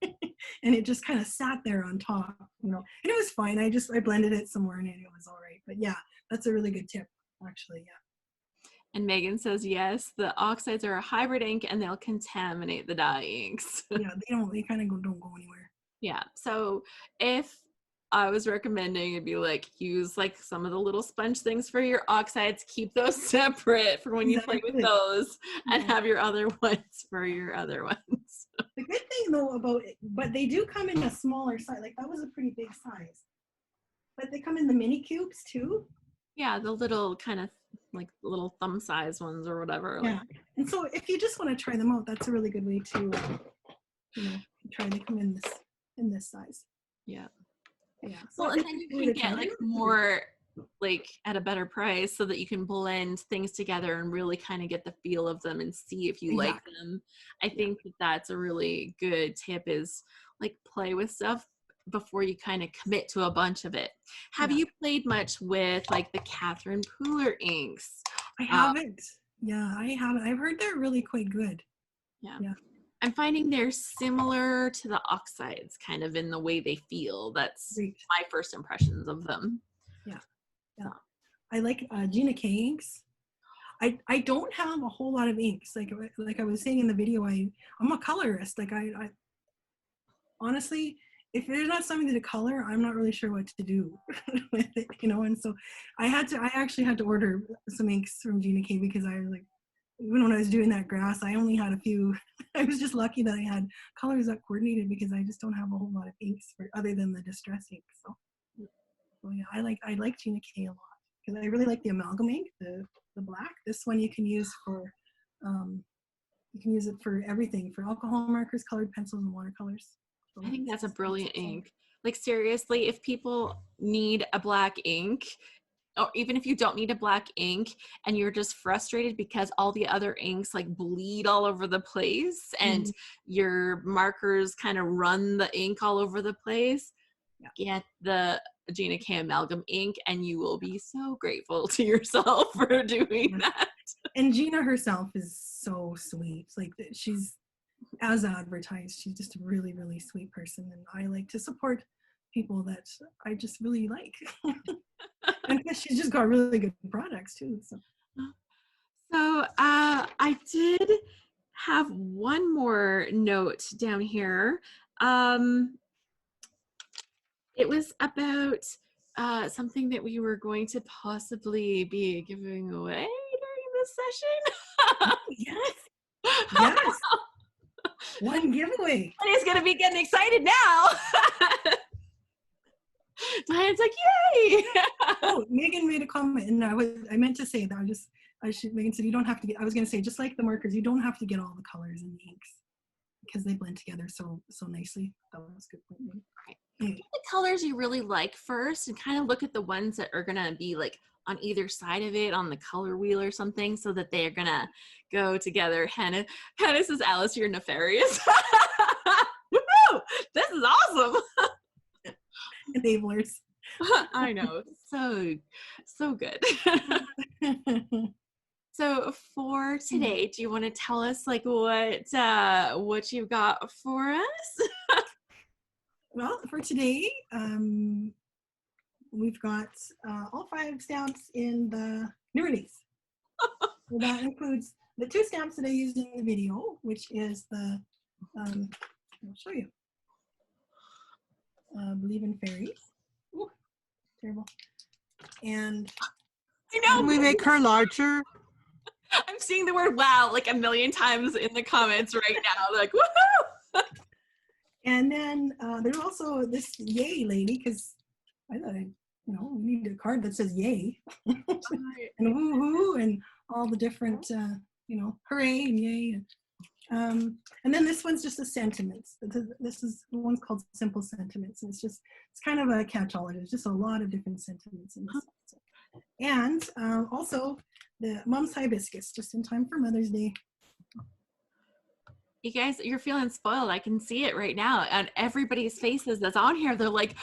and it just kind of sat there on top, and it was fine. I blended it some more, and it was all right. But yeah, that's a really good tip, actually. Yeah. And Megan says, yes, the oxides are a hybrid ink, and they'll contaminate the dye inks. Yeah, they kind of don't go anywhere. Yeah. So if I was recommending, it'd be like use like some of the little sponge things for your oxides, keep those separate for when you play with Exactly. those, and Yeah. have your other ones for your other ones. The good thing though about it, but they do come in a smaller size. Like that was a pretty big size. But they come in the mini cubes too. Yeah, the little kind of like little thumb size ones or whatever. Like, Yeah. And so if you just want to try them out, that's a really good way to, try. They come in this size. yeah. Yeah. So Well, and if then you you were can to try get like them, more like at a better price so that you can blend things together and really kind of get the feel of them and see if you like exactly. them. I Yeah. think that that's a really good tip is like play with stuff before you kind of commit to a bunch of it. Have Yeah. you played much with like the Catherine Pooler inks? I Uh, haven't. Yeah, I haven't. I've heard they're really quite good. yeah. Yeah. I'm finding they're similar to the oxides kind of in the way they feel. That's Great. my first impressions of them. Yeah. Yeah. So. I like Gina K inks. I don't have a whole lot of inks. Like I was saying in the video, I'm a colorist. Like I honestly, if there's not something to color, I'm not really sure what to do with it, And so I actually had to order some inks from Gina K because I was like, even when I was doing that grass, I only had a few. I was just lucky that I had colors that coordinated because I just don't have a whole lot of inks for other than the distress ink. So yeah, I like Gina K a lot because I really like the amalgam ink, the black. This one you can use for you can use it for everything, for alcohol markers, colored pencils, and watercolors. So I think that's a it's brilliant excellent. ink. Like seriously, if people need a black ink, or even if you don't need a black ink and you're just frustrated because all the other inks like bleed all over the place and Mm, your markers kind of run the ink all over the place, yeah. get the Gina K amalgam ink and you will be so grateful to yourself for doing Yeah. that. And Gina herself is so sweet. Like she's as advertised, she's just a really, really sweet person. And I like to support people that I just really like. And she's just got really good products too. So So I did have one more note down here. Um, it was about something that we were going to possibly be giving away during this session. yes, yes, one giveaway. Everybody's going to be getting excited now. Diane's like, yay! Oh, Megan made a comment, and I meant to say that Megan said you don't have to get. I was going to say just like the markers, you don't have to get all the colors in the inks because they blend together so nicely. That was a good point. Right. Anyway. Pick the colors you really like first and kind of look at the ones that are gonna be like on either side of it on the color wheel or something so that they're gonna go together. Hannah says, Alice, you're nefarious. Woohoo! This is awesome. Enablers. I know. So good. So for today, do you want to tell us like what you've got for us? Well, for today, we've got all 5 stamps in the new release. So that includes the 2 stamps that I used in the video, which is the, I'll show you, Believe in Fairies. Ooh, terrible. And I know. Can we make her larger? I'm seeing the word wow like a million times in the comments right now. Like, woohoo! And then there's also this yay lady, because I thought we need a card that says yay. And woo-hoo, and all the different, hooray and yay. And then this one's just a sentiments. This is the one's called Simple Sentiments. And it's kind of a catch-all. There's just a lot of different sentiments in this. And also the Mom's Hibiscus, just in time for Mother's Day. You guys, you're feeling spoiled. I can see it right now on everybody's faces that's on here. They're like,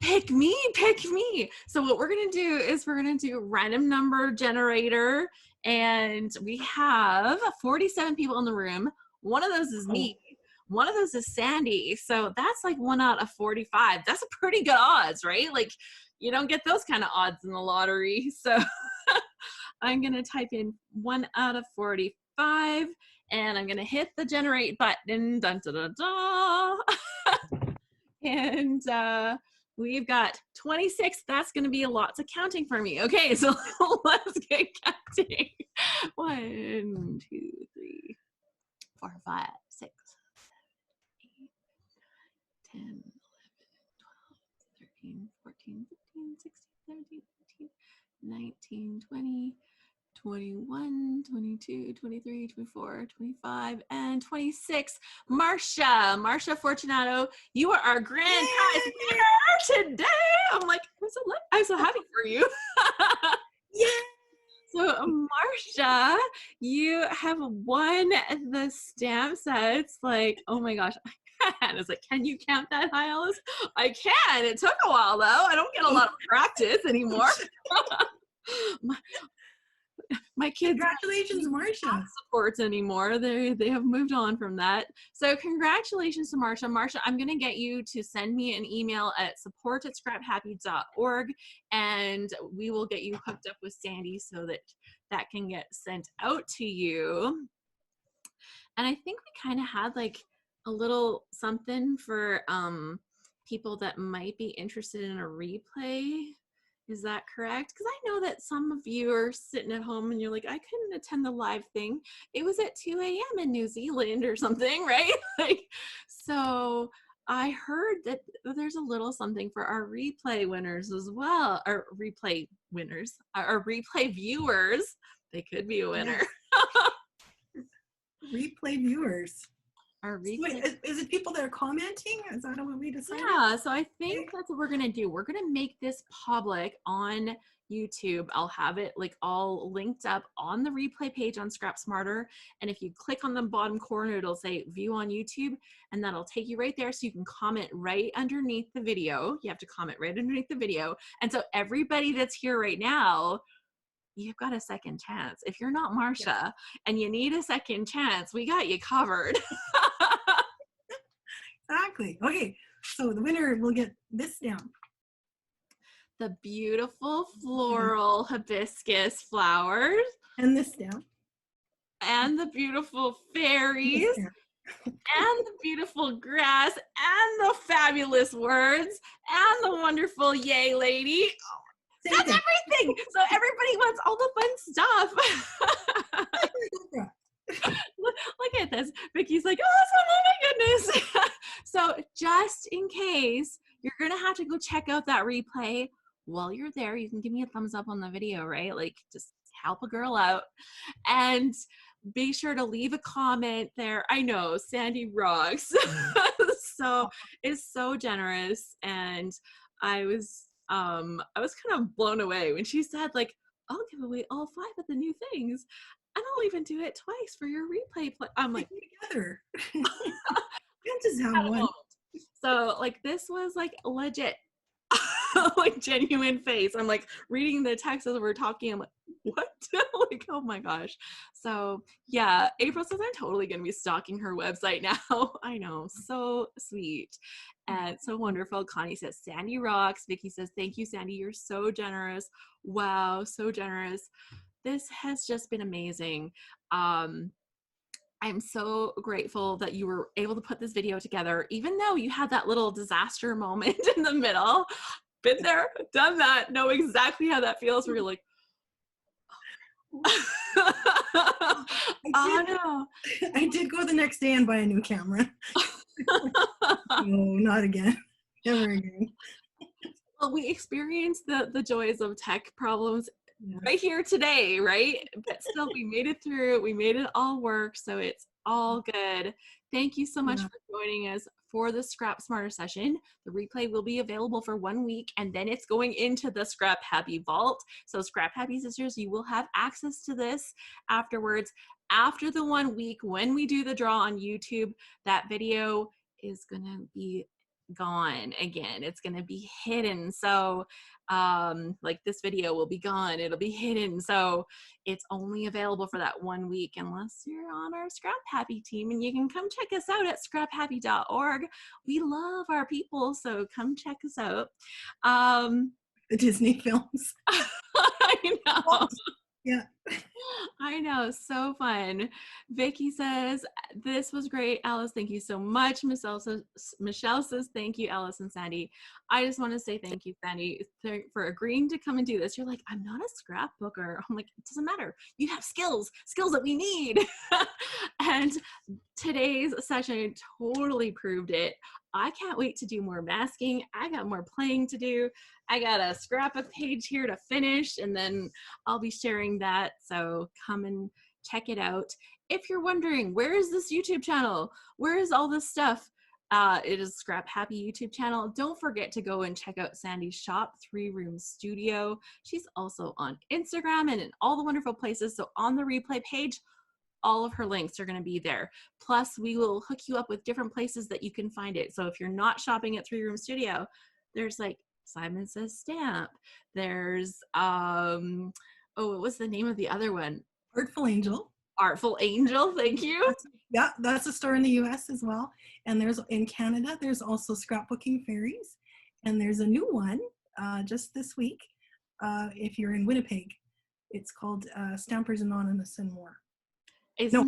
pick me, pick me. So what we're going to do is we're going to do random number generator. And we have 47 people in the room. One of those is me. One of those is Sandy. So that's like 1 out of 45. That's a pretty good odds, right? Like you don't get those kind of odds in the lottery. So I'm going to type in 1 out of 45. And I'm going to hit the generate button. Dun, dun, dun, dun. And we've got 26. That's going to be lots of counting for me. Okay, so let's get counting. 1, 2, 3, 4, 5, 6, 7, 8, 10, 11, 12, 13, 14, 15, 16, 17, 18, 19, 20, 21, 22, 23, 24, 25, and 26. Marsha Fortunato, you are our grand prize winner today. I'm like, I'm so happy for you. Yeah. So Marsha, you have won the stamp sets. Like, oh my gosh. I was like, can you count that high, Alice? I can. It took a while though. I don't get a lot of practice anymore. My kids, congratulations, Marsha. Supports anymore. They have moved on from that. So congratulations to Marsha. Marsha, I'm going to get you to send me an email at support@scraphappy.org, and we will get you hooked up with Sandy so that can get sent out to you. And I think we kind of had like a little something for people that might be interested in a replay. Is that correct? Because I know that some of you are sitting at home and you're like, I couldn't attend the live thing. It was at 2 a.m. in New Zealand or something, right? Like, so I heard that there's a little something for our replay winners as well, or replay winners, our replay viewers. They could be a winner. Yes. Replay viewers. Wait, is it people that are commenting? Is that what we decided? Yeah, so I think that's what we're gonna do. We're gonna make this public on YouTube. I'll have it like all linked up on the replay page on ScrapSmarter. And if you click on the bottom corner, it'll say view on YouTube, and that'll take you right there so you can comment right underneath the video. You have to comment right underneath the video. And so everybody that's here right now, you've got a second chance. If you're not Marsha and you need a second chance, we got you covered. Exactly. Okay, so the winner will get this stamp. The beautiful floral hibiscus flowers. And this stamp. And the beautiful fairies. And the beautiful grass. And the fabulous words. And the wonderful yay lady. That's everything. So everybody wants all the fun stuff. Look at this. Vicky's like, awesome, oh my goodness. So just in case, you're going to have to go check out that replay. While you're there, you can give me a thumbs up on the video, right? Like, just help a girl out. And be sure to leave a comment there. I know, Sandy rocks. So it's so generous. And I was kind of blown away when she said, like, I'll give away all 5 of the new things. And I'll even do it twice for your replay. I'm like, together. Just have one. So like this was like legit, like genuine face. I'm like reading the text as we're talking. I'm like, what? Like, oh my gosh. So yeah, April says I'm totally gonna be stalking her website now. I know, so sweet and so wonderful. Connie says Sandy rocks. Vicky says thank you, Sandy. You're so generous. Wow, so generous. This has just been amazing. I'm so grateful that you were able to put this video together, even though you had that little disaster moment in the middle. Been there, done that, know exactly how that feels, where you're like, I did go the next day and buy a new camera. No, not again. Never again. Well, we experienced the joys of tech problems right here today, right? But still, we made it through. We made it all work, so it's all good. Thank you so much for joining us for the ScrapSmarter session. The replay will be available for 1 week, and then it's going into the ScrapHappy vault. So ScrapHappy sisters, you will have access to this afterwards. After the 1 week, when we do the draw on YouTube, that video is gonna be gone again. It's gonna be hidden. So like this video will be gone. It'll be hidden. So it's only available for that 1 week unless you're on our ScrapHappy team, and you can come check us out at scraphappy.org. We love our people, so come check us out. The Disney films. I know. Yeah. I know, so fun. Vicky says, This was great, Alice. Thank you so much. Michelle says thank you, Alice and Sandy. I just want to say thank you, Sandy, for agreeing to come and do this. You're like, I'm not a scrapbooker. I'm like, it doesn't matter. You have skills that we need. And today's session totally proved it. I can't wait to do more masking. I got more playing to do. I got a scrapbook page here to finish, and then I'll be sharing that. So come and check it out. If you're wondering, where is this YouTube channel? Where is all this stuff? It is ScrapHappy YouTube channel. Don't forget to go and check out Sandy's shop, 3 Room Studio. She's also on Instagram and in all the wonderful places. So on the replay page, all of her links are going to be there. Plus, we will hook you up with different places that you can find it. So if you're not shopping at 3 Room Studio, there's like Simon Says Stamp. There's, oh, what was the name of the other one? Artful Angel. Artful Angel, thank you. That's a store in the US as well. And there's in Canada, there's also Scrapbooking Fairies. And there's a new one just this week if you're in Winnipeg. It's called Stampers Anonymous and More. Scrapbookers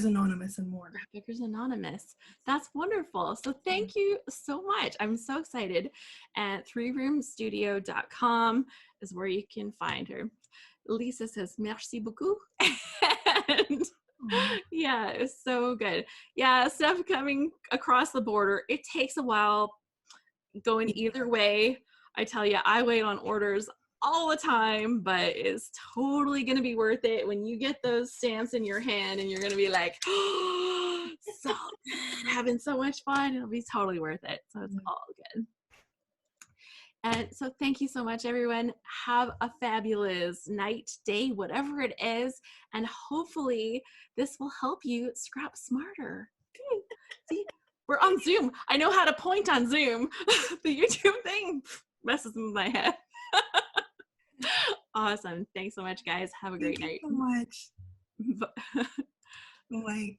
Anonymous and More. Scrapbookers Anonymous. That's wonderful. So thank you so much. I'm so excited. And 3roomstudio.com is where you can find her. Lisa says, merci beaucoup. And yeah, it's so good. Yeah, stuff coming across the border. It takes a while going either way. I tell you, I wait on orders all the time, but it's totally going to be worth it when you get those stamps in your hand and you're going to be like, oh, so good, having so much fun. It'll be totally worth it. So it's all good. And so thank you so much, everyone. Have a fabulous night, day, whatever it is. And hopefully this will help you scrap smarter. See, we're on Zoom. I know how to point on Zoom. The YouTube thing messes with my head. Awesome. Thanks so much, guys. Have a great night. Thank you so much. Bye.